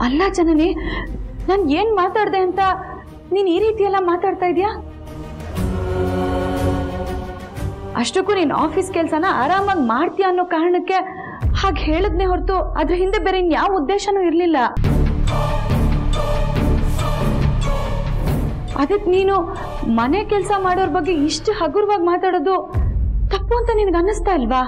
ಅಲ್ಲ ಜನನಿ, ನಾನು ಏನು ಮಾತಾಡ್ದೆ ಅಂತ ನೀನು ಈ ರೀತಿ ಎಲ್ಲ ಮಾತಾಡ್ತಾ ಇದೀಯಾ? ಅಷ್ಟಕ್ಕೂ ನೀನು ಆಫೀಸ್ ಕೆಲಸನ ಆರಾಮಾಗಿ ಮಾಡ್ತೀಯ ಅನ್ನೋ ಕಾರಣಕ್ಕೆ ಹಾಗೆ ಹೇಳಿದ್ನೇ ಹೊರತು ಅದ್ರ ಹಿಂದೆ ಬೇರೆ ಯಾವ ಉದ್ದೇಶನೂ ಇರಲಿಲ್ಲ. ಅದಕ್ಕೆ ನೀನು ಮನೆ ಕೆಲಸ ಮಾಡೋರ ಬಗ್ಗೆ ಇಷ್ಟು ಹಗುರವಾಗಿ ಮಾತಾಡೋದು ತಪ್ಪು ಅಂತ ನಿನಗೆ ಅನ್ನಿಸ್ತಾ ಇಲ್ವಾ?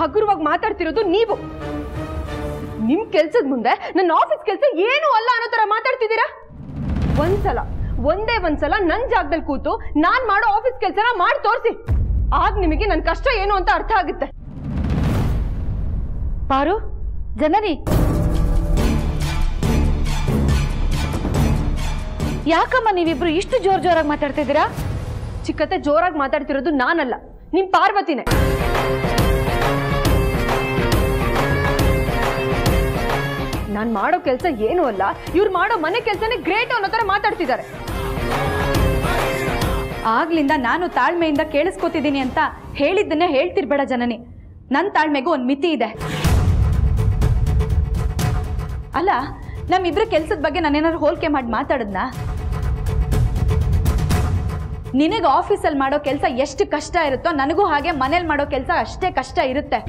ಹಗುರವಾಗಿ ಮಾತಾಡ್ತಿರೋದು ನೀವು. ನಿಮ್ ಕೆಲ್ಸದ ಮುಂದೆ ನನ್ನ ಆಫೀಸ್ ಕೆಲಸ ಏನು ಅಲ್ಲ ಅನ್ನೋ ತರ ಮಾತಾಡ್ತಿದ್ದೀರಾ. ಒಂದೇ ಒಂದ್ಸಲ ನನ್ ಜಾಗದಲ್ಲಿ ಕೂತು ನಾನ್ ಮಾಡೋ ಆಫೀಸ್ ಕೆಲಸನ ಮಾಡಿ ತೋರಿಸಿ, ಆಗ ನಿಮಗೆ ನನ್ನ ಕಷ್ಟ ಏನು ಅಂತ ಅರ್ಥ ಆಗುತ್ತೆ. ಪಾರು, ಜನನಿ, ಯಾಕಮ್ಮ ನೀವಿಬ್ರು ಇಷ್ಟು ಜೋರಾಗಿ ಮಾತಾಡ್ತಿದ್ದೀರಾ? ಚಿಕ್ಕತ್ತೆ, ಜೋರಾಗಿ ಮಾತಾಡ್ತಿರೋದು ನಾನಲ್ಲ, ನಿಮ್ ಪಾರ್ವತಿನೇ. ನಾನ್ ಮಾಡೋ ಕೆಲಸ ಏನು ಅಲ್ಲ, ಇವ್ರು ಮಾಡೋ ಮನೆ ಕೆಲಸನೇ ಗ್ರೇಟ್ ಅನ್ನೋ ತರ ಮಾತಾಡ್ತಿದ್ದಾರೆ. ಆಗ್ಲಿಂದ ನಾನು ತಾಳ್ಮೆಯಿಂದ ಕೇಳಿಸ್ಕೊತಿದ್ದೀನಿ ಅಂತ ಹೇಳಿದ್ದನ್ನೇ ಹೇಳ್ತಿರ್ಬೇಡ ಜನನಿ. ನನ್ನ ತಾಳ್ಮೆಗೂ ಒಂದು ಮಿತಿ ಇದೆ. ಅಲ್ಲ, ನಮ್ಮಿಬ್ರ ಕೆಲ್ಸದ ಬಗ್ಗೆ ನಾನೇನಾದ್ರು ಹೋಲಿಕೆ ಮಾಡಿ ಮಾತಾಡದ್ನಾ? ನಿನಗೆ ಆಫೀಸಲ್ಲಿ ಮಾಡೋ ಕೆಲಸ ಎಷ್ಟು ಕಷ್ಟ ಇರುತ್ತೋ ನನಗೂ ಹಾಗೆ ಮನೇಲಿ ಮಾಡೋ ಕೆಲಸ ಅಷ್ಟೇ ಕಷ್ಟ ಇರುತ್ತೆ.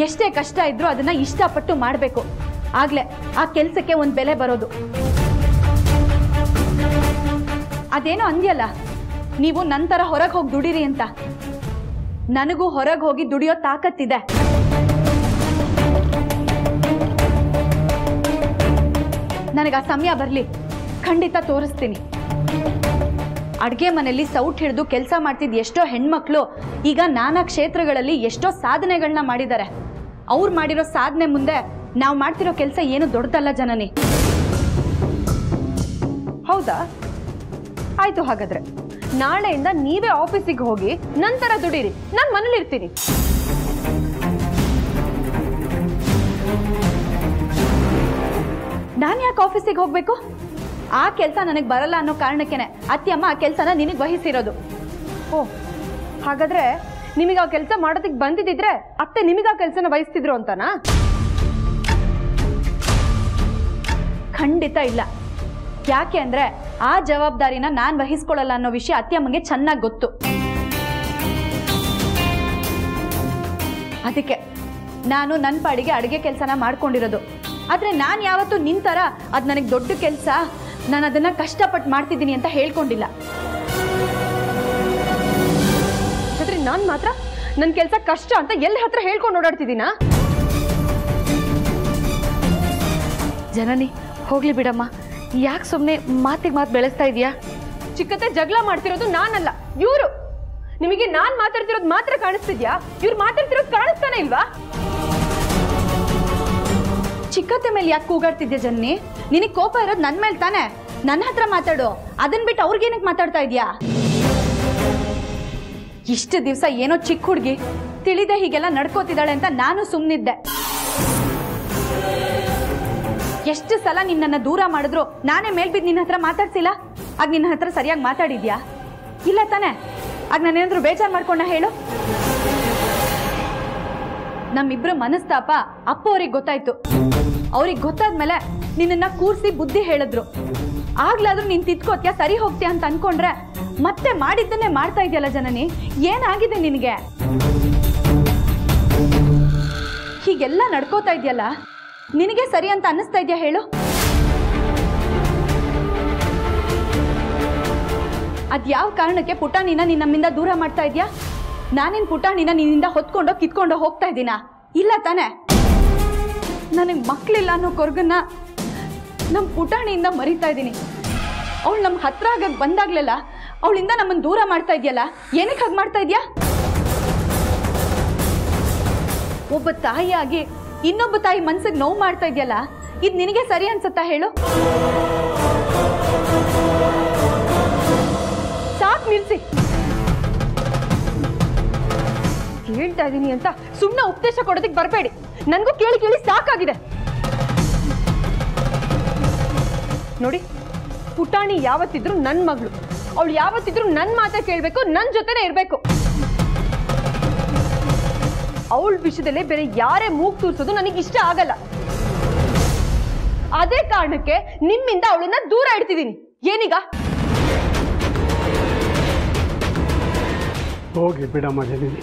ಎಷ್ಟೇ ಕಷ್ಟ ಇದ್ರೂ ಅದನ್ನ ಇಷ್ಟಪಟ್ಟು ಮಾಡಬೇಕು, ಆಗ್ಲೇ ಆ ಕೆಲಸಕ್ಕೆ ಒಂದು ಬೆಲೆ ಬರೋದು. ಅದೇನೋ ಅಂದ್ಯಲ್ಲ, ನೀವು ನಂತರ ಹೊರಗೆ ಹೋಗಿ ದುಡಿರಿ ಅಂತ. ನನಗೂ ಹೊರಗೆ ಹೋಗಿ ದುಡಿಯೋ ತಾಕತ್ತಿದೆ. ನನಗೆ ಆ ಸಮಯ ಬರಲಿ, ಖಂಡಿತ ತೋರಿಸ್ತೀನಿ. ಅಡುಗೆ ಮನೆಯಲ್ಲಿ ಸೌಟ್ ಹಿಡಿದು ಕೆಲಸ ಮಾಡ್ತಿದ್ದ ಎಷ್ಟೋ ಹೆಣ್ಮಕ್ಳು ಈಗ ನಾನಾ ಕ್ಷೇತ್ರಗಳಲ್ಲಿ ಎಷ್ಟೋ ಸಾಧನೆಗಳನ್ನ ಮಾಡಿದ್ದಾರೆ. ಅವ್ರು ಮಾಡಿರೋ ಸಾಧನೆ ಮುಂದೆ ನಾವು ಮಾಡ್ತಿರೋ ಕೆಲಸ ಏನು ದೊಡ್ಡದಲ್ಲ ಜನನಿ. ಹೌದಾ? ಆಯ್ತು, ಹಾಗಾದ್ರೆ ನಾಳೆಯಿಂದ ನೀವೇ ಆಫೀಸಿಗೆ ಹೋಗಿ ನಂತರ ದುಡೀರಿ, ನಾನು ಮನೇಲಿ ಇರ್ತೀನಿ. ನಾನು ಯಾಕೆ ಆಫೀಸಿಗೆ ಹೋಗ್ಬೇಕು? ಆ ಕೆಲಸ ನನಗೆ ಬರಲ್ಲ ಅನ್ನೋ ಕಾರಣಕ್ಕೇನೆ ಅತ್ತೆಯಮ್ಮ ಆ ಕೆಲಸನ ನಿನಗೆ ವಹಿಸಿರೋದು. ಓ, ಹಾಗಾದ್ರೆ ನಿಮಗೆ ಆ ಕೆಲಸ ಮಾಡೋದಕ್ಕೆ ಬಂದಿದ್ದಿದ್ರೆ ಅತ್ತೆ ನಿಮಗೆ ಆ ಕೆಲಸನ ವಹಿಸ್ತಿದ್ರು ಅಂತನಾ? ಖಂಡಿತ ಇಲ್ಲ. ಯಾಕೆ ಅಂದ್ರೆ ಆ ಜವಾಬ್ದಾರಿನ ನಾನು ವಹಿಸ್ಕೊಳ್ಳಲ್ಲ ಅನ್ನೋ ವಿಷಯ ಅತ್ತೆಯಮ್ಮಗೆ ಚೆನ್ನಾಗಿ ಗೊತ್ತು. ಅದಕ್ಕೆ ನಾನು ನನ್ನ ಪಾಡಿಗೆ ಅಡುಗೆ ಕೆಲಸನ ಮಾಡ್ಕೊಂಡಿರೋದು. ಆದ್ರೆ ನಾನು ಯಾವತ್ತೂ ನಿಂತರ ಅದು ನನಗೆ ದೊಡ್ಡ ಕೆಲಸ, ನಾನು ಅದನ್ನ ಕಷ್ಟಪಟ್ಟು ಮಾಡ್ತಿದ್ದೀನಿ ಅಂತ ಹೇಳ್ಕೊಂಡಿಲ್ಲ. ಆದ್ರೆ ನಾನು ಮಾತ್ರ ನನ್ನ ಕೆಲಸ ಕಷ್ಟ ಅಂತ ಎಲ್ಲಿ ಹತ್ರ ಹೇಳ್ಕೊಂಡು ಓಡಾಡ್ತಿದ್ದೀನಾ? ಜನನಿ, ಹೋಗ್ಲಿ ಬಿಡಮ್ಮ. ಯಾಕೆ ಸುಮ್ಮನೆ ಮಾತಿಗೆ ಮಾತು ಬೆಳೆಸ್ತಾ ಇದೀಯಾ? ಚಿಕ್ಕತ್ತೆ, ಜಗಳ ಮಾಡ್ತಿರೋದು ನಾನಲ್ಲ, ಇವರು. ನಿಮಗೆ ನಾನ್ ಮಾತಾಡ್ತಿರೋದು ಮಾತ್ರ ಕಾಣಿಸ್ತಿದ್ಯಾ? ಇವ್ರು ಮಾತಾಡ್ತಿರೋದು ಕಾಣಿಸ್ತಾನೆ ಇಲ್ವಾ? ಚಿಕ್ಕತ್ತೆ ಮೇಲೆ ಯಾಕೆ ಕೂಗಾಡ್ತಿದ್ಯಾ ಜನನಿ? ನಿನಗೆ ಕೋಪ ಇರೋದು ನನ್ನ ಮೇಲೆ ತಾನೆ. ನನ್ನ ಹತ್ರ ಮಾತಾಡು, ಅದನ್ನ ಬಿಟ್ಟು ಅವ್ರಿಗೇನಕ್ಕೆ ಮಾತಾಡ್ತಾ ಇದೀಯಾ? ಇಷ್ಟು ದಿವಸ ಏನೋ ಚಿಕ್ಕ ಹುಡುಗಿ ತಿಳಿದೆ ಹೀಗೆಲ್ಲ ನಡ್ಕೋತಿದ್ದಾಳೆ ಅಂತ ನಾನು ಸುಮ್ಮನಿದ್ದೆ. ಎಷ್ಟು ಸಲ ನಿನ್ನನ್ನು ದೂರ ಮಾಡಿದ್ರು ನಾನೇ ಮೇಲ್ಬಿದ್ದು ನಿನ್ನ ಹತ್ರ ಮಾತಾಡ್ಸಿಲ್ಲ. ಆಗ ನಿನ್ನ ಹತ್ರ ಸರಿಯಾಗಿ ಮಾತಾಡಿದ್ಯಾ? ಇಲ್ಲ ತಾನೆ. ಆಗ ನಾನೇನಾದ್ರೂ ಬೇಜಾರು ಮಾಡ್ಕೊಂಡ ಹೇಳು. ನಮ್ಮಿಬ್ರು ಮನಸ್ತಾಪ ಅಪ್ಪ ಅವ್ರಿಗೆ ಗೊತ್ತಾಯ್ತು. ಅವ್ರಿಗೆ ಗೊತ್ತಾದ್ಮೇಲೆ ನಿನ್ನನ್ನ ಕೂರಿಸಿ ಬುದ್ಧಿ ಹೇಳಿದ್ರು. ಆಗ್ಲಾದ್ರೂ ನೀನ್ ತಿದ್ಕೋತ್ಯಾ, ಸರಿ ಹೋಗ್ತೀಯ ಅಂತ ಅನ್ಕೊಂಡ್ರೆ ಮತ್ತೆ ಮಾಡಿದ್ದನ್ನೇ ಮಾಡ್ತಾ ಇದೆಯಲ್ಲ ಜನನಿ. ಏನಾಗಿದೆ ನಿನಗೆ? ಹೀಗೆಲ್ಲ ನಡ್ಕೋತಾ ಇದೆಯಲ್ಲ, ನಿನಗೆ ಸರಿ ಅಂತ ಅನ್ನಿಸ್ತಾ ಇದೆಯಾ ಹೇಳು? ಅದ್ಯಾವ ಕಾರಣಕ್ಕೆ ಪುಟಾಣಿನ ನೀನ್ ನಮ್ಮಿಂದ ದೂರ ಮಾಡ್ತಾ ಇದೆಯಾ? ನಾನಿನ್ ಪುಟಾಣಿನ ನಿನ್ನಿಂದ ಹೊತ್ಕೊಂಡೋ ಕಿತ್ಕೊಂಡೋ ಹೋಗ್ತಾ ಇದ್ದೀನಾ? ಇಲ್ಲ ತಾನೆ. ನನಗೆ ಮಕ್ಕಳಿಲ್ಲ ಅನ್ನೋ ಕೊರ್ಗನ್ನ ನಮ್ಮ ಪುಟಾಣಿಯಿಂದ ಮರಿತಾ ಇದ್ದೀನಿ. ಅವಳು ನಮ್ಮ ಹತ್ರ ಆಗಕ್ಕೆ ಬಂದಾಗ್ಲೆಲ್ಲ ಅವಳಿಂದ ನಮ್ಮನ್ನು ದೂರ ಮಾಡ್ತಾ ಇದೆಯಲ್ಲ, ಏನಕ್ಕೆ ಹಾಗೆ ಮಾಡ್ತಾ ಇದೆಯಾ? ಒಬ್ಬ ತಾಯಿಯಾಗಿ ಇನ್ನೊಬ್ಬ ತಾಯಿ ಮನ್ಸಿಗೆ ನೋವು ಮಾಡ್ತಾ ಇದೆಯಲ್ಲ, ಇದು ನಿನಗೆ ಸರಿ ಅನ್ಸುತ್ತಾ ಹೇಳು? ಸಾಕು, ನಿಲ್ಸಿ. ಹೇಳ್ತಾ ಇದೀನಿ ಅಂತ ಸುಮ್ಮನೆ ಉಪದೇಶ ಕೊಡೋದಕ್ಕೆ ಬರಬೇಡಿ. ನನಗೂ ಕೇಳಿ ಕೇಳಿ ಸಾಕಾಗಿದೆ. ನೋಡಿ, ಪುಟಾಣಿ ಯಾವತ್ತಿದ್ರು ನನ್ನ ಮಗಳು. ಅವಳು ಯಾವತ್ತಿದ್ರು ನನ್ನ ಮಾತೇ ಕೇಳಬೇಕು, ನನ್ನ ಜೊತೆನೇ ಇರಬೇಕು. ಅವಳ ವಿಷಯದಲ್ಲೇ ಬೇರೆ ಯಾರೇ ಮೂಗ್ ತೂರ್ಸೋದು ನನಗೆ ಇಷ್ಟ ಆಗಲ್ಲ. ಅದೇ ಕಾರಣಕ್ಕೆ ನಿಮ್ಮಿಂದ ಅವಳನ್ನ ದೂರ ಇಡ್ತಿದ್ದೀನಿ. ಏನೀಗ? ಹೋಗಿ ಬಿಡಮ್ಮ ಜನಿನಿ,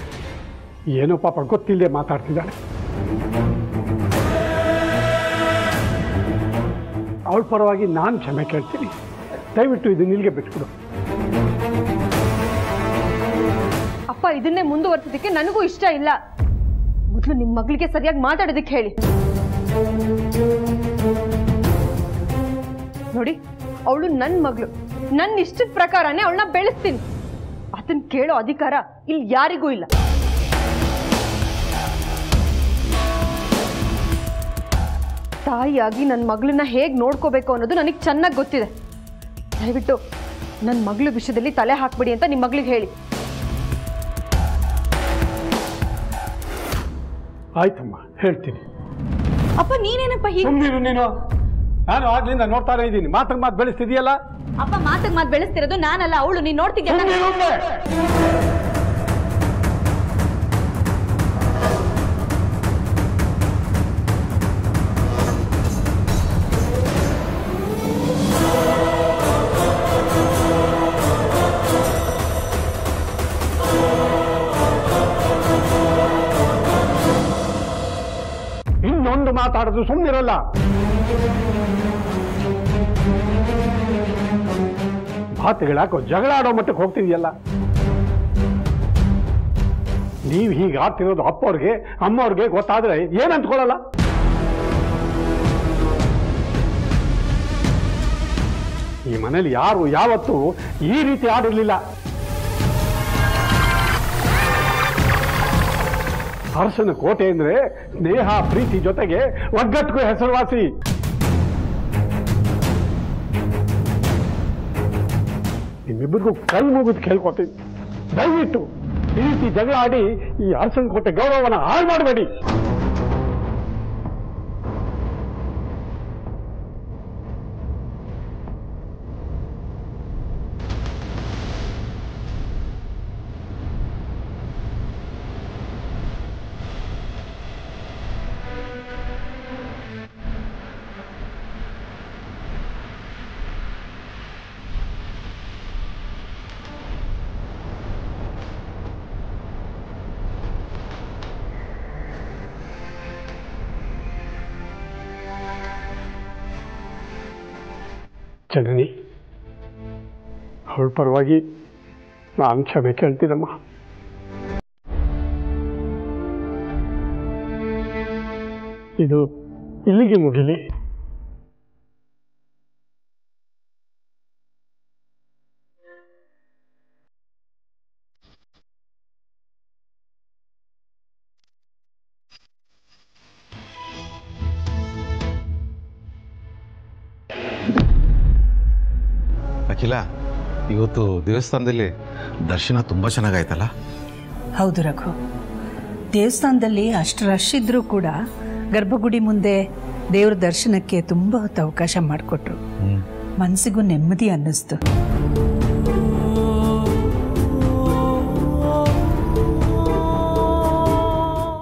ಏನೋ ಪಾಪ ಗೊತ್ತಿಲ್ಲದೆ ಮಾತಾಡ್ತಿದ್ದಾಳೆ. ಅವಳ ಪರವಾಗಿ ನಾನು ಕ್ಷಮೆ ಕೇಳ್ತೀನಿ. ದಯವಿಟ್ಟು ಇದು ನಿಲ್ಗೆ ಬಿಟ್ಬಿಡು. ಅಪ್ಪ, ಇದನ್ನೇ ಮುಂದುವರ್ಸೋದಕ್ಕೆ ನನಗೂ ಇಷ್ಟ ಇಲ್ಲ. ಮೊದಲು ನಿಮ್ಮ ಮಗಳಿಗೆ ಸರಿಯಾಗಿ ಮಾತಾಡೋದಕ್ಕೆ ಹೇಳಿ. ನೋಡಿ, ಅವಳು ನನ್ನ ಮಗಳು, ನನ್ನ ಇಷ್ಟದ ಪ್ರಕಾರನೇ ಅವಳನ್ನ ಬೆಳೆಸ್ತೀನಿ. ಅದನ್ನ ಕೇಳೋ ಅಧಿಕಾರ ಇಲ್ಲಿ ಯಾರಿಗೂ ಇಲ್ಲ. ತಾಯಿಯಾಗಿ ನನ್ನ ಮಗಳನ್ನ ಹೇಗೆ ನೋಡ್ಕೋಬೇಕು ಅನ್ನೋದು ನನಗೆ ಚೆನ್ನಾಗಿ ಗೊತ್ತಿದೆ. ದಯವಿಟ್ಟು ನನ್ನ ಮಗಳ ವಿಷಯದಲ್ಲಿ ತಲೆ ಹಾಕ್ಬಿಡಿ ಅಂತ ನಿಮ್ಮ ಮಗಳಿಗೆ ಹೇಳಿ. ಆಯ್ತಮ್ಮ, ಹೇಳ್ತೀನಿ. ಅಪ್ಪ ನೀನೇನಪ್ಪ ಹೀಗೆ? ಸುಮ್ಮನಿರು ನೀನು. ನಾನು ಆಗ್ಲಿಂದ ನೋಡ್ತಾನೆ ಇದ್ದೀನಿ. ಮಾತಿಗೆ ಮಾತು ಬೆಳೆಸ್ತಿದೀಯಲ್ಲ. ಅಪ್ಪ ಮಾತಿಗೆ ಮಾತು ಬೆಳೆಸ್ತಿರೋದು ನಾನಲ್ಲ, ಅವಳು. ನೀನ್ ನೋಡ್ತಿದ್ಯಲ್ಲ. ಇನ್ನೊಂದು ಮಾತಾಡೋದು ಸುಮ್ಮನಿರಲ್ಲ. ಮಾತುಗಳಾಕೋ ಜಗಳ ಆಡೋ ಮಟ್ಟಕ್ಕೆ ಹೋಗ್ತಿದೆಯಲ್ಲ. ನೀವು ಹೀಗೆ ಆಡ್ತಿರೋದು ಅಪ್ಪವ್ರಿಗೆ ಅಮ್ಮವ್ರಿಗೆ ಗೊತ್ತಾದ್ರೆ ಏನಂತ್ಕೊಳ್ಳಲ್ಲ. ಈ ಮನೇಲಿ ಯಾರು ಯಾವತ್ತೂ ಈ ರೀತಿ ಆಡಿರ್ಲಿಲ್ಲ. ಅರಸನ ಕೋಟೆ ಅಂದ್ರೆ ಸ್ನೇಹ ಪ್ರೀತಿ ಜೊತೆಗೆ ಒಗ್ಗಟ್ಟಿಗೂ ಹೆಸರುವಾಸಿ. ನಿಮ್ಮಿಬ್ಬರಿಗೂ ಕೈ ಮುಗಿದು ಕೇಳ್ಕೊತೀನಿ, ದಯವಿಟ್ಟು ಈ ರೀತಿ ಜಗಳ ಆಡಿ ಈ ಅರಸನ ಕೋಟೆ ಗೌರವನ ಹಾಳು ಮಾಡಬೇಡಿ. ಜನನಿ, ಅವಳ ಪರವಾಗಿ ನಾನು ಕ್ಷಮೆ ಕೇಳ್ತೀನಮ್ಮ. ಇದು ಇಲ್ಲಿಗೆ ಮುಗಿಲಿ. ಅಖಿಲ, ಇವತ್ತು ದೇವಸ್ಥಾನದಲ್ಲಿ ದರ್ಶನ ತುಂಬ ಚೆನ್ನಾಗಾಯ್ತಲ್ಲ? ಹೌದು ರಘು, ದೇವಸ್ಥಾನದಲ್ಲಿ ಅಷ್ಟು ರಶ್ ಇದ್ರೂ ಕೂಡ ಗರ್ಭಗುಡಿ ಮುಂದೆ ದೇವ್ರ ದರ್ಶನಕ್ಕೆ ತುಂಬ ಹೊತ್ತು ಅವಕಾಶ ಮಾಡಿಕೊಟ್ರು. ಮನಸ್ಸಿಗೂ ನೆಮ್ಮದಿ ಅನ್ನಿಸ್ತು.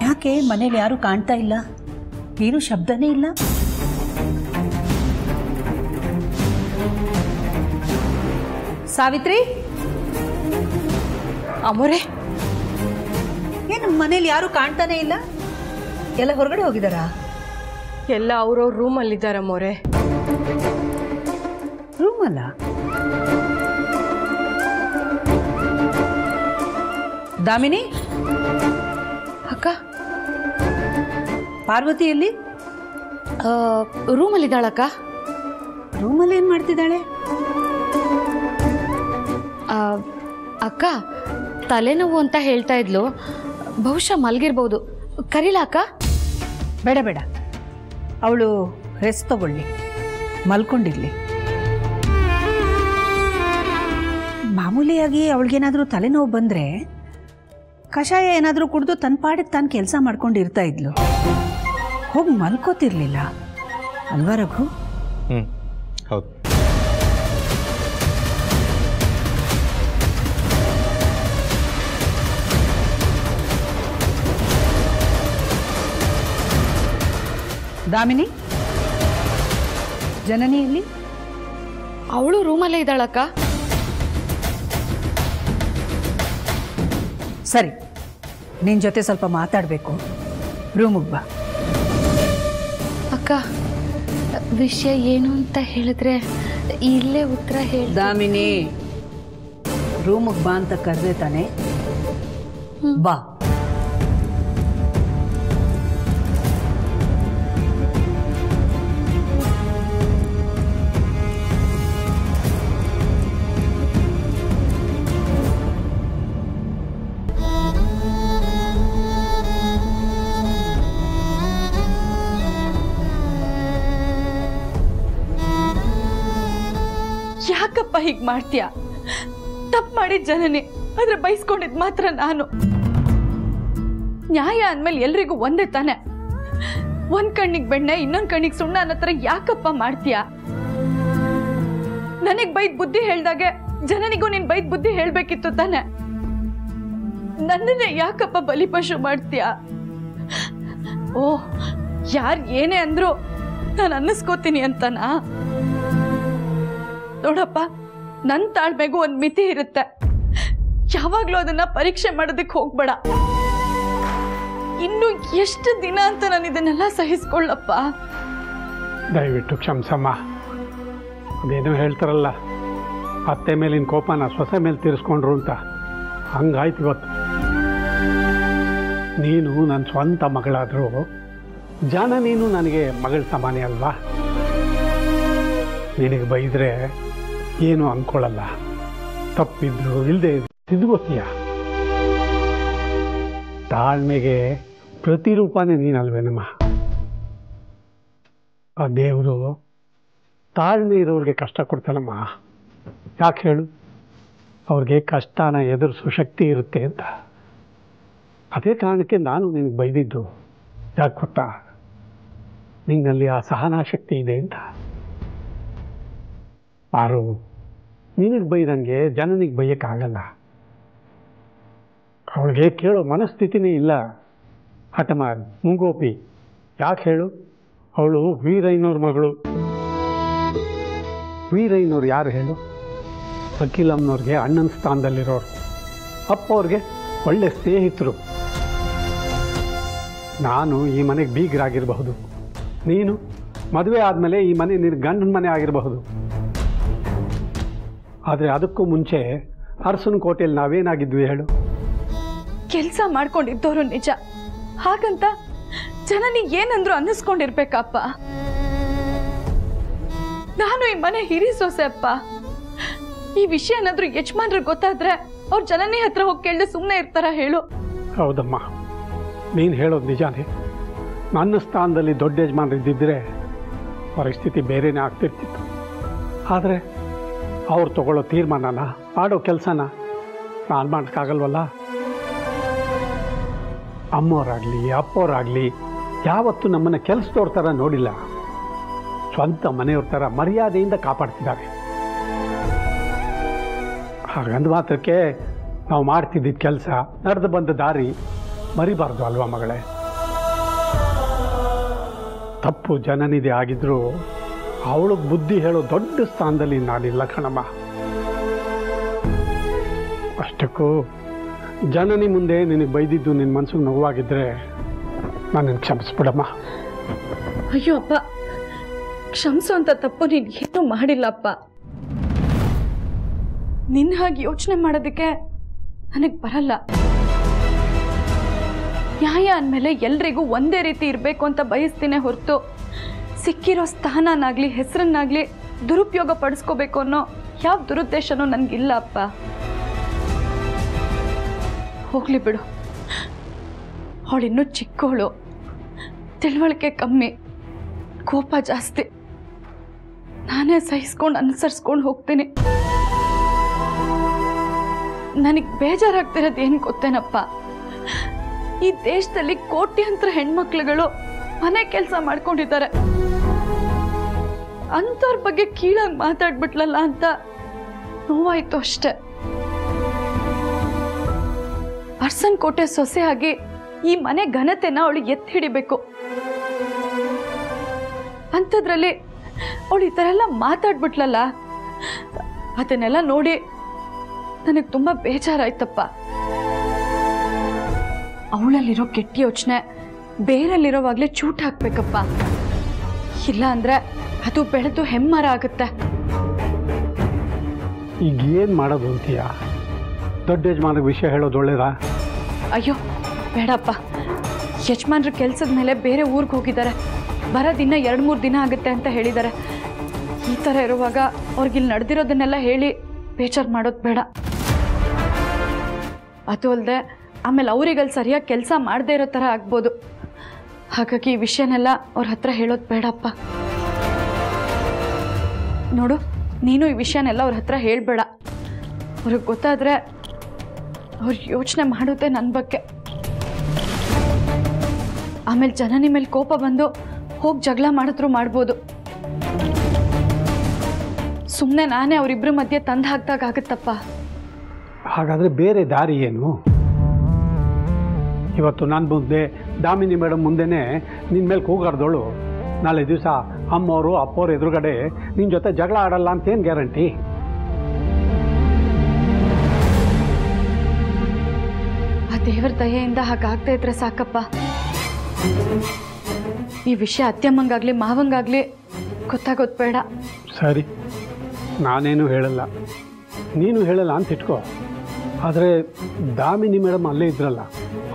ಯಾಕೆ ಮನೇಲಿ ಯಾರು ಕಾಣ್ತಾ ಇಲ್ಲ? ಏನು ಶಬ್ದನೇ ಇಲ್ಲ. ಸಾವಿತ್ರಿ, ಅಮೋರೆ, ಏನು ಮನೇಲಿ ಯಾರು ಕಾಣ್ತಾನೆ ಇಲ್ಲ? ಎಲ್ಲ ಹೊರಗಡೆ ಹೋಗಿದಾರಾ? ಎಲ್ಲ ಅವ್ರವ್ರ ರೂಮಲ್ಲಿದ್ದಾರೆ ಅಮೋರೆ. ರೂಮಲ್ಲ? ದಾಮಿನಿ ಅಕ್ಕ, ಪಾರ್ವತಿಯಲ್ಲಿ ರೂಮಲ್ಲಿದ್ದಾಳಕ್ಕ. ರೂಮಲ್ಲಿ ಏನು ಮಾಡ್ತಿದ್ದಾಳೆ? ಅಕ್ಕ, ತಲೆನೋವು ಅಂತ ಹೇಳ್ತಾ ಇದ್ಲು. ಬಹುಶಃ ಮಲಗಿರ್ಬೋದು. ಕರೀಲಾ ಅಕ್ಕ? ಬೇಡ ಬೇಡ, ಅವಳು ರೆಸ್ಟ್ ತಗೊಳ್ಳಿ, ಮಲ್ಕೊಂಡಿರ್ಲಿ. ಮಾಮೂಲಿಯಾಗಿ ಅವಳಿಗೇನಾದರೂ ತಲೆನೋವು ಬಂದರೆ ಕಷಾಯ ಏನಾದರೂ ಕುಡಿದು ತನ್ನ ಪಾಡಿಗೆ ತಾನು ಕೆಲಸ ಮಾಡ್ಕೊಂಡಿರ್ತಾ ಇದ್ಲು. ಹೋಗಿ ಮಲ್ಕೋತಿರ್ಲಿಲ್ಲ ಅಲ್ವಾ ರಘು? ಹೌದು. ದಾಮಿನಿ, ಜನನಿಯಲ್ಲಿ? ಅವಳು ರೂಮಲ್ಲೇ ಇದ್ದಾಳಕ್ಕ. ಸರಿ, ನಿನ್ನ ಜೊತೆ ಸ್ವಲ್ಪ ಮಾತಾಡಬೇಕು. ರೂಮಿಗೆ ಬಾ. ಅಕ್ಕ, ವಿಷಯ ಏನು ಅಂತ ಹೇಳಿದ್ರೆ ಇಲ್ಲೇ ಉತ್ತರ ಹೇಳಿ. ದಾಮಿನಿ, ರೂಮಿಗೆ ಬಾ ಅಂತ ಕರೆದೆ ತಾನೆ? ಬಾ. ಯಾಕಪ್ಪ ಹೀಗೆ ಮಾಡ್ತೀಯ? ತಪ್ಪು ಮಾಡಿದ ಜನನೇ, ಆದ್ರೆ ಬಯಸ್ಕೊಂಡಿದ್ ಮಾತ್ರ ನಾನು. ನ್ಯಾಯ ಅಂದ್ಮೇಲೆ ಎಲ್ರಿಗೂ ಒಂದೇ ತಾನೆ. ಒಂದ್ ಕಣ್ಣಿಗೆ ಬೆಣ್ಣೆ ಇನ್ನೊಂದ್ ಕಣ್ಣಿಗೆ ಸುಣ್ಣ ಅನ್ನೋ ಥರ ಯಾಕಪ್ಪ ಮಾಡ್ತೀಯ? ನನಗ್ ಬೈದ್ ಬುದ್ಧಿ ಹೇಳ್ದಾಗೆ ಜನನಿಗೂ ನೀನ್ ಬೈದ್ ಬುದ್ಧಿ ಹೇಳ್ಬೇಕಿತ್ತು ತಾನೆ. ನನ್ನನ್ನೇ ಯಾಕಪ್ಪ ಬಲಿಪಶು ಮಾಡ್ತೀಯ? ಓ, ಯಾರ್ ಏನೇ ಅಂದ್ರು ನಾನು ಅನ್ನಿಸ್ಕೋತೀನಿ ಅಂತನಾ? ನೋಡಪ್ಪ, ನನ್ನ ತಾಳ್ಮೆಗೂ ಒಂದು ಮಿತಿ ಇರುತ್ತೆ. ಯಾವಾಗ್ಲೂ ಅದನ್ನ ಪರೀಕ್ಷೆ ಮಾಡೋದಕ್ಕೆ ಹೋಗ್ಬೇಡ. ಇನ್ನು ಎಷ್ಟು ದಿನ ಅಂತ ನಾನು ಇದನ್ನೆಲ್ಲ ಸಹಿಸ್ಕೊಳ್ಳಪ್ಪ? ದಯವಿಟ್ಟು ಕ್ಷಮಿಸಮ್ಮ. ಅದೇನೋ ಹೇಳ್ತಾರಲ್ಲ, ಅತ್ತೆ ಮೇಲಿನ ಕೋಪನ ಸೊಸೆ ಮೇಲೆ ತೀರಿಸ್ಕೊಂಡ್ರು ಅಂತ, ಹಂಗಾಯ್ತು ಇವತ್ತು. ನೀನು ನನ್ನ ಸ್ವಂತ ಮಗಳಾದರೂ ನೀನು ನನಗೆ ಮಗಳ ಸಮಾನೆ ಅಲ್ವಾ? ನಿನಗೆ ಬೈದರೆ ಏನು ಅಂದ್ಕೊಳ್ಳಲ್ಲ. ತಪ್ಪಿದ್ರು ಇಲ್ಲದೆ ತಿದ್ಕೋತೀಯ. ತಾಳ್ಮೆಗೆ ಪ್ರತಿರೂಪನೇ ನೀನಲ್ವೇನಮ್ಮ? ಆ ದೇವರು ತಾಳ್ಮೆ ಇರೋರಿಗೆ ಕಷ್ಟ ಕೊಡ್ತಾನಮ್ಮ. ಯಾಕೆ ಹೇಳು? ಅವ್ರಿಗೆ ಕಷ್ಟನ ಎದುರಿಸೋ ಶಕ್ತಿ ಇರುತ್ತೆ ಅಂತ. ಅದೇ ಕಾರಣಕ್ಕೆ ನಾನು ನಿನಗೆ ಬೈದಿದ್ದು. ಯಾಕೆ ಗೊತ್ತಾ? ನಿನ್ನಲ್ಲಿ ಆ ಸಹನಾ ಶಕ್ತಿ ಇದೆ ಅಂತ. ಆರು, ನಿನಗೆ ಬೈದಂಗೆ ಜನನಿಗೆ ಬೈಯೋಕ್ಕಾಗಲ್ಲ. ಅವಳಿಗೆ ಕೇಳೋ ಮನಸ್ಥಿತಿನೇ ಇಲ್ಲ. ಹಠಮಾರ್, ಮುಂಗೋಪಿ. ಯಾಕೆ ಹೇಳು? ಅವಳು ವೀರಯ್ಯನವ್ರ ಮಗಳು. ವೀರಯ್ಯನವ್ರು ಯಾರು ಹೇಳು? ಅಖಿಲಮ್ಮನವ್ರಿಗೆ ಅಣ್ಣನ ಸ್ಥಾನದಲ್ಲಿರೋರು. ಅಪ್ಪ ಅವ್ರಿಗೆ ಒಳ್ಳೆ ಸ್ನೇಹಿತರು. ನಾನು ಈ ಮನೆಗೆ ಬೀಗರಾಗಿರಬಹುದು. ನೀನು ಮದುವೆ ಆದಮೇಲೆ ಈ ಮನೆ ನಿನ್ನ ಗಂಡನ ಮನೆ ಆಗಿರಬಹುದು. ಆದರೆ ಅದಕ್ಕೂ ಮುಂಚೆ ಅರಸನ ಕೋಟೆಯಲ್ಲಿ ನಾವೇನಾಗಿದ್ವಿ ಹೇಳು? ಕೆಲಸ ಮಾಡ್ಕೊಂಡಿದ್ದವರು ನಿಜ. ಹಾಗಂತ ಜನನಿ ಏನಂದ್ರು ಅನ್ನಿಸ್ಕೊಂಡಿರ್ಬೇಕಪ್ಪ. ನಾನು ಈ ಮನೆ ಹಿರಿ ಸೊಸೆ ಅಪ್ಪ. ಈ ವಿಷಯ ಏನಾದ್ರೂ ಯಜಮಾನ್ರಿಗೆ ಗೊತ್ತಾದ್ರೆ ಅವ್ರ ಜನನಿ ಹತ್ರ ಹೋಗಿ ಕೇಳಿದ್ರೆ ಸುಮ್ಮನೆ ಇರ್ತಾರ ಹೇಳು? ಹೌದಮ್ಮ, ನೀನು ಹೇಳೋದು ನಿಜಾನೇ. ನನ್ನ ಸ್ಥಾನದಲ್ಲಿ ದೊಡ್ಡ ಯಜಮಾನ್ರು ಇದ್ದಿದ್ದರೆ ಪರಿಸ್ಥಿತಿ ಬೇರೆನೇ ಆಗ್ತಿರ್ತಿತ್ತು. ಆದರೆ ಅವ್ರು ತಗೊಳ್ಳೋ ತೀರ್ಮಾನನ, ಮಾಡೋ ಕೆಲಸನ ನಾನು ಮಾಡೋಕ್ಕಾಗಲ್ವಲ್ಲ. ಅಮ್ಮೋರಾಗಲಿ ಅಪ್ಪೋರಾಗಲಿ ಯಾವತ್ತೂ ನಮ್ಮನ್ನು ಕೆಲಸದವ್ರ ಥರ ನೋಡಿಲ್ಲ. ಸ್ವಂತ ಮನೆಯವ್ರ ಥರ ಮರ್ಯಾದೆಯಿಂದ ಕಾಪಾಡ್ತಿದ್ದಾರೆ. ಹಾಗಂದ ಮಾತ್ರಕ್ಕೆ ನಾವು ಮಾಡ್ತಿದ್ದಿದ್ದ ಕೆಲಸ, ನಡೆದು ಬಂದ ದಾರಿ ಮರಿಬಾರ್ದು ಅಲ್ವಾ ಮಗಳೇ? ತಪ್ಪು ಜನನಿದೆ ಆಗಿದ್ರು ಅವಳಿಗೆ ಬುದ್ಧಿ ಹೇಳೋ ದೊಡ್ಡ ಸ್ಥಾನದಲ್ಲಿ ನಾನಿಲ್ಲ ಕಣಮ್ಮ. ಅಷ್ಟಕ್ಕೂ ಜನನಿ ಮುಂದೆ ನಿನಗೆ ಬೈದಿದ್ದು ನಿನ್ನ ಮನಸ್ಸಿಗೆ ನೋವಾಗಿದ್ದರೆ ನನ್ನನ್ನು ಕ್ಷಮಿಸ್ಬಿಡಮ್ಮ. ಅಯ್ಯೋ ಅಪ್ಪ, ಕ್ಷಮಿಸೋ ಅಂತ ತಪ್ಪು ನೀನು ಏನೂ ಮಾಡಿಲ್ಲಪ್ಪ. ನಿನ್ನ ಹಾಗೆ ಯೋಚನೆ ಮಾಡೋದಕ್ಕೆ ನನಗೆ ಬರಲ್ಲ. ನ್ಯಾಯ ಅಂದಮೇಲೆ ಎಲ್ರಿಗೂ ಒಂದೇ ರೀತಿ ಇರಬೇಕು ಅಂತ ಬಯಸ್ತೀನಿ ಹೊರತು ಸಿಕ್ಕಿರೋ ಸ್ಥಾನನಾಗಲಿ ಹೆಸರನ್ನಾಗಲಿ ದುರುಪಯೋಗ ಪಡಿಸ್ಕೋಬೇಕು ಅನ್ನೋ ಯಾವ ದುರುದ್ದೇಶನೂ ನನಗಿಲ್ಲ ಅಪ್ಪ. ಹೋಗ್ಲಿ ಬಿಡು. ಅವಳಿನ್ನೂ ಚಿಕ್ಕವಳು, ತಿಳುವಳಿಕೆ ಕಮ್ಮಿ, ಕೋಪ ಜಾಸ್ತಿ. ನಾನೇ ಸಹಿಸ್ಕೊಂಡು ಅನುಸರಿಸ್ಕೊಂಡು ಹೋಗ್ತೀನಿ. ನನಗೆ ಬೇಜಾರಾಗ್ತಿರೋದು ಏನು ಗೊತ್ತೇನಪ್ಪ? ಈ ದೇಶದಲ್ಲಿ ಕೋಟ್ಯಾಂತರ ಹೆಣ್ಮಕ್ಳುಗಳು ಮನೆ ಕೆಲಸ ಮಾಡ್ಕೊಂಡಿದ್ದಾರೆ. ಅಂಥವ್ರ ಬಗ್ಗೆ ಕೀಳಾಗಿ ಮಾತಾಡ್ಬಿಟ್ಲಲ್ಲ ಅಂತ ನೋವಾಯ್ತು ಅಷ್ಟೆ. ಅರಸನ್ ಕೋಟೆ ಸೊಸೆ ಆಗಿ ಈ ಮನೆ ಘನತೆನ ಅವಳು ಎತ್ತಿ ಹಿಡಿಬೇಕು. ಅಂಥದ್ರಲ್ಲಿ ಅವಳು ಈ ಥರ ಎಲ್ಲ ಮಾತಾಡ್ಬಿಟ್ಲಲ್ಲ, ಅದನ್ನೆಲ್ಲ ನೋಡಿ ನನಗೆ ತುಂಬ ಬೇಜಾರಾಯ್ತಪ್ಪ. ಅವಳಲ್ಲಿರೋ ಕೆಟ್ಟ ಯೋಚನೆ ಬೇರೆಲ್ಲಿರೋವಾಗಲೇ ಚೂಟ್ ಹಾಕ್ಬೇಕಪ್ಪ, ಇಲ್ಲ ಅಂದರೆ ಅದು ಬೆಳೆದು ಹೆಮ್ಮರ ಆಗುತ್ತೆ. ಈಗ ಏನು ಮಾಡೋದು ಅಂತೀಯ? ದೊಡ್ಡ ಯಜಮಾನಿಗೆ ವಿಷಯ ಹೇಳೋದು ಒಳ್ಳೇದಾ? ಅಯ್ಯೋ ಬೇಡಪ್ಪ, ಯಜಮಾನ್ರ ಕೆಲಸದ ಮೇಲೆ ಬೇರೆ ಊರಿಗೆ ಹೋಗಿದ್ದಾರೆ, ಬರೋದಿನ್ನ 2-3 ದಿನ ಆಗುತ್ತೆ ಅಂತ ಹೇಳಿದ್ದಾರೆ. ಈ ಥರ ಇರುವಾಗ ಅವ್ರಿಗಿಲ್ಲಿ ನಡೆದಿರೋದನ್ನೆಲ್ಲ ಹೇಳಿ ಬೇಜಾರು ಮಾಡೋದು ಬೇಡ. ಅದು ಅಲ್ಲದೆ ಆಮೇಲೆ ಅವರಿಗಲ್ಲಿ ಸರಿಯಾಗಿ ಕೆಲಸ ಮಾಡದೇ ಇರೋ ಥರ ಆಗ್ಬೋದು. ಹಾಗಾಗಿ ಈ ವಿಷಯನೆಲ್ಲ ಅವ್ರ ಹತ್ರ ಹೇಳೋದು ಬೇಡಪ್ಪ. ನೋಡು, ನೀನು ಈ ವಿಷಯನೆಲ್ಲ ಅವ್ರ ಹತ್ರ ಹೇಳಬೇಡ. ಅವ್ರಿಗೆ ಗೊತ್ತಾದರೆ ಅವ್ರು ಯೋಚನೆ ಮಾಡುತ್ತೆ ನನ್ನ ಬಗ್ಗೆ. ಆಮೇಲೆ ಜನನಿ ಮೇಲೆ ಕೋಪ ಬಂದು ಹೋಗಿ ಜಗಳ ಮಾಡಿದ್ರು ಮಾಡ್ಬೋದು. ಸುಮ್ಮನೆ ನಾನೇ ಅವರಿಬ್ಬರ ಮಧ್ಯೆ ತಂದು ಹಾಕ್ದಾಗತ್ತಪ್ಪ. ಹಾಗಾದರೆ ಬೇರೆ ದಾರಿ ಏನು? ಇವತ್ತು ನಾನು ಮುಂದೆ ದಾಮಿನಿ ಮೇಡಮ್ ಮುಂದೆನೇ ನಿನ್ನ ಮೇಲೆ ಕೂಗಾಡ್ದೋಳು, ನಾಳೆ ದಿವಸ ಅಮ್ಮವರು ಅಪ್ಪವ್ರ ಎದುರುಗಡೆ ನಿನ್ನ ಜೊತೆ ಜಗಳ ಆಡಲ್ಲ ಅಂತೇನು ಗ್ಯಾರಂಟಿ? ಆ ದೇವರ ದಯೆಯಿಂದ ಹಾಗಾಗ್ತಾ ಇದ್ರೆ ಸಾಕಪ್ಪ. ಈ ವಿಷಯ ಅತ್ತೆಮ್ಮಂಗಾಗ್ಲಿ ಮಾವಂಗಾಗ್ಲಿ ಗೊತ್ತಾಗೋದು ಬೇಡ. ಸರಿ, ನಾನೇನು ಹೇಳಲ್ಲ, ನೀನು ಹೇಳಲ್ಲ ಅಂತ ಇಟ್ಕೋ. ಆದರೆ ದಾಮಿನಿ ಮೇಡಮ್ ಅಲ್ಲೇ ಇದ್ರಲ್ಲ,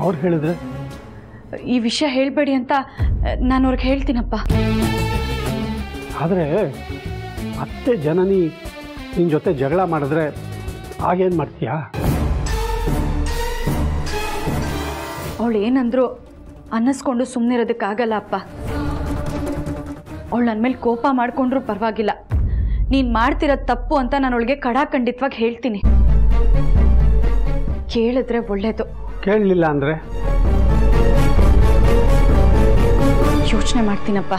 ಅವ್ರು ಹೇಳಿದ್ರೆ? ಈ ವಿಷಯ ಹೇಳಬೇಡಿ ಅಂತ ನಾನು ಅವ್ರಿಗೆ ಹೇಳ್ತೀನಪ್ಪ. ಆದರೆ ಅತ್ತೆ ಜನನಿ ನಿನ್ನ ಜೊತೆ ಜಗಳ ಮಾಡಿದ್ರೆ ಆಗೇನು ಮಾಡ್ತೀಯಾ? ಅವಳು ಏನಂದ್ರು ಅನ್ನಿಸ್ಕೊಂಡು ಸುಮ್ಮನಿರೋದಕ್ಕಾಗಲ್ಲ ಅಪ್ಪ. ಅವಳು ನನ್ನ ಮೇಲೆ ಕೋಪ ಮಾಡಿಕೊಂಡ್ರೂ ಪರವಾಗಿಲ್ಲ, ನೀನು ಮಾಡ್ತಿರೋದು ತಪ್ಪು ಅಂತ ನಾನು ಅವಳಿಗೆ ಖಡಾಖಂಡಿತವಾಗಿ ಹೇಳ್ತೀನಿ. ಕೇಳಿದ್ರೆ ಒಳ್ಳೇದು. ಕೇಳಲಿಲ್ಲ ಅಂದರೆ ಯೋಚನೆ ಮಾಡ್ತೀನಪ್ಪ.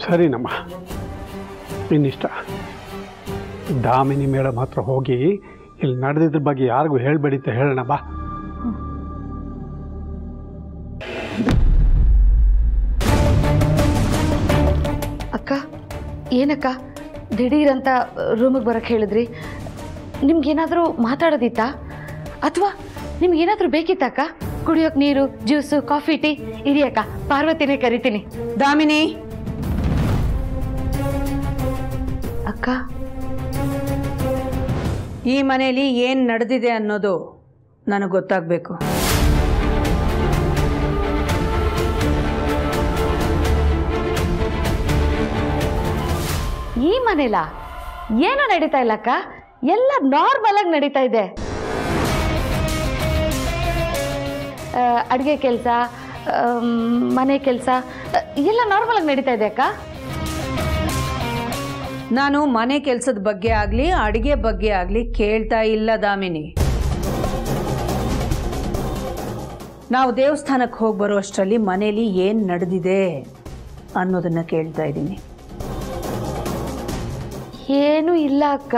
ಸರಿನಮ್ಮ, ನಿನ್ನಿಷ್ಟ. ದಾಮಿನಿ ಮೇಡಮ್ ಹತ್ರ ಹೋಗಿ ಇಲ್ಲಿ ನಡೆದಿದ್ರ ಬಗ್ಗೆ ಯಾರಿಗೂ ಹೇಳಬೇಡಿ ಅಂತ ಹೇಳೋಣ ಬಾ. ಅಕ್ಕ, ಏನಕ್ಕ ದಿಢೀರಂತ ರೂಮಿಗೆ ಬರಕ್ಕೆ ಹೇಳಿದ್ರಿ? ನಿಮ್ಗೇನಾದರೂ ಮಾತಾಡೋದಿತ್ತಾ? ಅಥವಾ ನಿಮ್ಗೇನಾದರೂ ಬೇಕಿತ್ತಕ್ಕ? ಕುಡಿಯೋಕೆ ನೀರು, ಜ್ಯೂಸು, ಕಾಫಿ, ಟೀ? ಇರಿ ಅಕ್ಕ, ಪಾರ್ವತಿನೇ ಕರಿತೀನಿ. ದಾಮಿನಿ, ಅಕ್ಕ, ಈ ಮನೆಯಲ್ಲಿ ಏನು ನಡೆದಿದೆ ಅನ್ನೋದು ನನಗೆ ಗೊತ್ತಾಗಬೇಕು. ಈ ಮನೇಲ ಏನೂ ನಡೀತಾ ಇಲ್ಲ ಅಕ್ಕ, ಎಲ್ಲ ನಾರ್ಮಲ್ ಆಗಿ ನಡೀತಾ ಇದೆ. ಅಡುಗೆ ಕೆಲಸ, ಮನೆ ಕೆಲಸ ಎಲ್ಲ ನಾರ್ಮಲ್ ಆಗಿ ನಡೀತಾ ಇದೆ ಅಕ್ಕ. ನಾನು ಮನೆ ಕೆಲಸದ ಬಗ್ಗೆ ಆಗಲಿ ಅಡುಗೆ ಬಗ್ಗೆ ಆಗಲಿ ಕೇಳ್ತಾ ಇಲ್ಲ ದಾಮಿನಿ. ನಾವು ದೇವಸ್ಥಾನಕ್ಕೆ ಹೋಗಿ ಬರೋ ಅಷ್ಟರಲ್ಲಿ ಮನೇಲಿ ಏನು ನಡೆದಿದೆ ಅನ್ನೋದನ್ನು ಕೇಳ್ತಾ ಇದ್ದೀನಿ. ಏನೂ ಇಲ್ಲ ಅಕ್ಕ.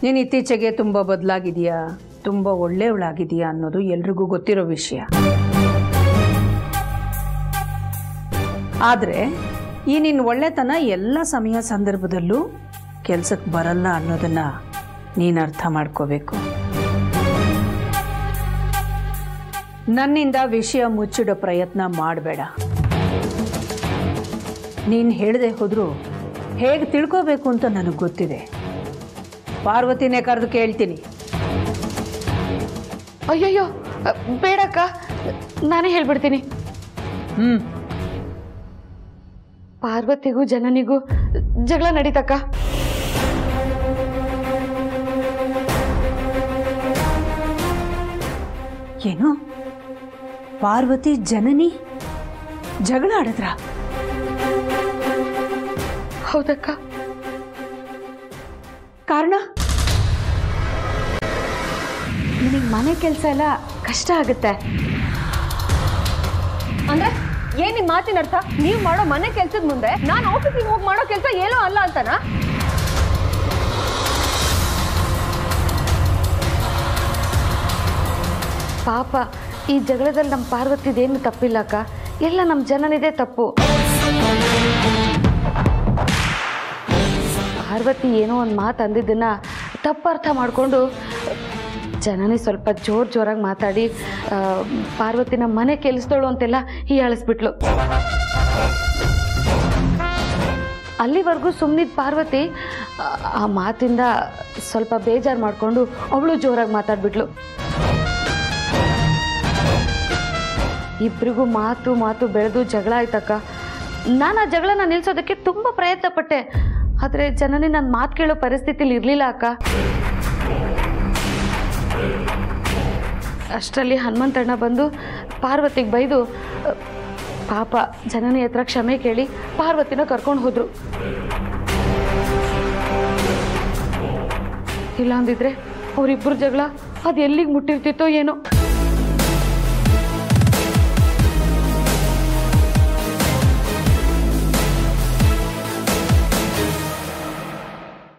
ನೀನು ಇತ್ತೀಚೆಗೆ ತುಂಬ ಬದಲಾಗಿದೆಯಾ, ತುಂಬ ಒಳ್ಳೆಯವಳಾಗಿದೆಯಾ ಅನ್ನೋದು ಎಲ್ರಿಗೂ ಗೊತ್ತಿರೋ ವಿಷಯ. ಆದರೆ ಈ ನಿನ್ನ ಒಳ್ಳೆತನ ಎಲ್ಲ ಸಮಯ ಸಂದರ್ಭದಲ್ಲೂ ಕೆಲಸಕ್ಕೆ ಬರಲ್ಲ ಅನ್ನೋದನ್ನು ನೀನು ಅರ್ಥ ಮಾಡ್ಕೋಬೇಕು. ನನ್ನಿಂದ ವಿಷಯ ಮುಚ್ಚಿಡೋ ಪ್ರಯತ್ನ ಮಾಡಬೇಡ. ನೀನು ಹೇಳದೆ ಹೋದರೂ ಹೇಗೆ ತಿಳ್ಕೋಬೇಕು ಅಂತ ನನಗೆ ಗೊತ್ತಿದೆ. ಪಾರ್ವತಿನೇ ಕರೆದು ಕೇಳ್ತೀನಿ. ಅಯ್ಯಯ್ಯೋ ಬೇಡಕ್ಕ, ನಾನೇ ಹೇಳ್ಬಿಡ್ತೀನಿ. ಪಾರ್ವತಿಗೂ ಜನನಿಗೂ ಜಗಳ ನಡೀತಕ್ಕ. ಏನು? ಪಾರ್ವತಿ ಜನನಿ ಜಗಳ ಆಡಿದ್ರ? ಹೌದಕ್ಕ. ಕಾರಣ? ನಿನಗೆ ಮನೆ ಕೆಲಸ ಎಲ್ಲ ಕಷ್ಟ ಆಗುತ್ತೆ ಅಂದ್ರೆ ಏನ್ ನಿಮ್ ಮಾತಿನ ಅರ್ಥ? ನೀವ್ ಮಾಡೋ ಮನೆ ಕೆಲ್ಸದ ಮುಂದೆ ನಾನು ಆಫೀಸಿಗೆ ಹೋಗಿ ಮಾಡೋ ಕೆಲಸ ಏನೋ ಅಲ್ಲ ಅಂತನಾ? ಪಾಪ ಈ ಜಗಳದಲ್ಲಿ ನಮ್ಮ ಪಾರ್ವತಿದೇನು ತಪ್ಪಿಲ್ಲ ಅಕ್ಕ, ಎಲ್ಲ ನಮ್ಮ ಜನನಿದೆ ತಪ್ಪು. ಪಾರ್ವತಿ ಏನೋ ಒಂದು ಮಾತು ಅಂದಿದ್ದನ್ನು ತಪ್ಪರ್ಥ ಮಾಡಿಕೊಂಡು ಜನನಿ ಸ್ವಲ್ಪ ಜೋರಾಗಿ ಮಾತಾಡಿ ಪಾರ್ವತಿನ ಮನೆ ಕೆಲಿಸ್ದೋಳು ಅಂತೆಲ್ಲ ಹೀಯಾಳಿಸ್ಬಿಟ್ಲು. ಅಲ್ಲಿವರೆಗೂ ಸುಮ್ಮನಿದ್ದ ಪಾರ್ವತಿ ಆ ಮಾತಿಂದ ಸ್ವಲ್ಪ ಬೇಜಾರು ಮಾಡಿಕೊಂಡು ಅವಳು ಜೋರಾಗಿ ಮಾತಾಡ್ಬಿಟ್ಲು. ಇಬ್ಬರಿಗೂ ಮಾತು ಬೆಳೆದು ಜಗಳ ಆಯ್ತಕ್ಕ. ನಾನು ಆ ಜಗಳನ ನಿಲ್ಲಿಸೋದಕ್ಕೆ ತುಂಬ ಪ್ರಯತ್ನ ಪಟ್ಟೆ, ಆದರೆ ಜನನಿ ನನ್ನ ಮಾತು ಕೇಳೋ ಪರಿಸ್ಥಿತಿಲಿ ಇರಲಿಲ್ಲ ಅಕ್ಕ. ಅಷ್ಟರಲ್ಲಿ ಹನುಮಂತಣ್ಣ ಬಂದು ಪಾರ್ವತಿಗೆ ಬೈದು ಪಾಪ ಜನನಿ ಹತ್ರ ಕ್ಷಮೆ ಕೇಳಿ ಪಾರ್ವತಿನ ಕರ್ಕೊಂಡು ಹೋದ್ರು. ಇಲ್ಲ ಅಂದಿದ್ರೆ ಅವರಿಬ್ಬರು ಜಗಳ ಅದು ಎಲ್ಲಿಗೆ ಮುಟ್ಟಿರ್ತಿತ್ತೋ ಏನೋ.